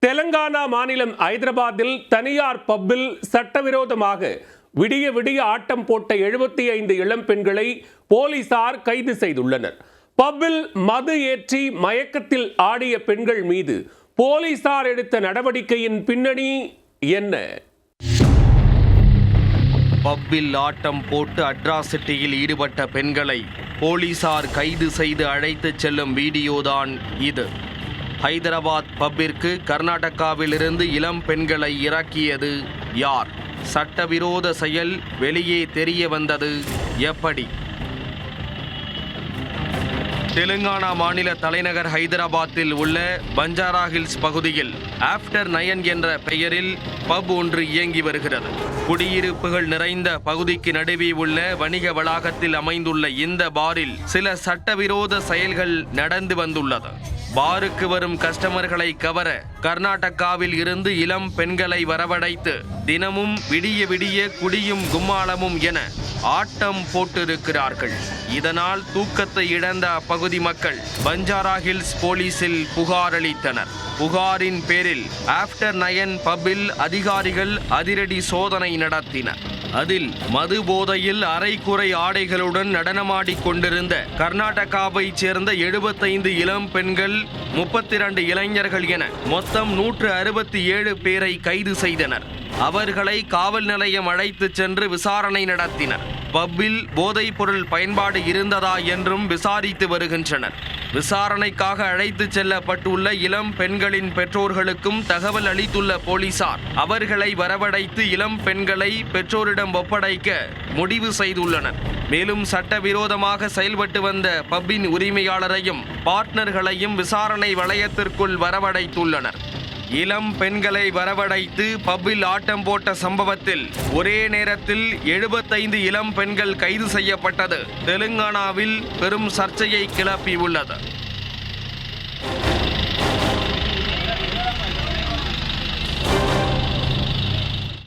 தெலங்கானா மாநிலம் ஐதராபாத்தில் தனியார் பப்பில் சட்டவிரோதமாக விடிய விடிய ஆட்டம் போட்ட 75 இளம் பெண்களை போலீசார் கைது செய்துள்ளனர். பப்பில் மது ஏற்றி மயக்கத்தில் ஆடிய பெண்கள் மீது போலீசார் எடுத்த நடவடிக்கையின் பின்னணி என்ன? பப்பில் ஆட்டம் போட்டு அட்ராசிட்டியில் ஈடுபட்ட பெண்களை போலீசார் கைது செய்து அழைத்துச் செல்லும் வீடியோதான் இது. ஹைதராபாத் பப்பிற்கு கர்நாடகாவிலிருந்து இளம் பெண்களை இறக்கியது யார்? சட்டவிரோத செயல் வெளியே தெரிய வந்தது எப்படி? தெலுங்கானா மாநில தலைநகர் ஹைதராபாத்தில் உள்ள பஞ்சாரா ஹில்ஸ் பகுதியில் ஆஃப்டர் 9 என்ற பெயரில் பப் ஒன்று இயங்கி வருகிறது. குடியிருப்புகள் நிறைந்த பகுதிக்கு நடுவே உள்ள வணிக வளாகத்தில் அமைந்துள்ள இந்த பாரில் சில சட்டவிரோத செயல்கள் நடந்து வந்துள்ளது. பாருக்கு வரும் கஸ்டமர்களை கவர கர்நாடகாவில் இருந்து இளம் பெண்களை வரவழைத்து தினமும் விடிய விடிய குடியும் கும்மாளமும் என ஆட்டம் போட்டிருக்கிறார்கள். இதனால் தூக்கத்தை இழந்த அப்பகுதி மக்கள் பஞ்சாரா ஹில்ஸ் போலீசில் புகார் அளித்தனர். புகாரின் பேரில் ஆஃப்டர் 9 பப்பில் அதிகாரிகள் அதிரடி சோதனை நடத்தினர். அதில் மது போதையில் அரைக்குறை ஆடைகளுடன் நடனமாடிக் கொண்டிருந்த கர்நாடகாவைச் சேர்ந்த 75 இளம் பெண்கள், 32 இளைஞர்கள் என மொத்தம் 167 பேரை கைது செய்தனர். அவர்களை காவல் நிலையம் அழைத்துச் சென்று விசாரணை நடத்தினர். பப்பில் போதைப் பொருள் பயன்பாடு இருந்ததா என்றும் விசாரித்து வருகின்றனர். விசாரணைக்காக அழைத்துச் செல்லப்பட்டுள்ள இளம் பெண்களின் பெற்றோர்களுக்கும் தகவல் அளித்துள்ள போலீசார் அவர்களை வரவழைத்து இளம் பெண்களை பெற்றோரிடம் ஒப்படைக்க முடிவு செய்துள்ளனர். மேலும் சட்டவிரோதமாக செயல்பட்டு வந்த பப்பின் உரிமையாளரையும் பார்ட்னர்களையும் விசாரணை வளையத்திற்குள் வரவழைத்துள்ளனர். இளம் பெண்களை வரவழைத்து பப்பில் ஆட்டம் போட்ட சம்பவத்தில் ஒரே நேரத்தில் 75 இளம் பெண்கள் கைது செய்யப்பட்டது தெலுங்கானாவில் பெரும் சர்ச்சையை கிளப்பியுள்ளது.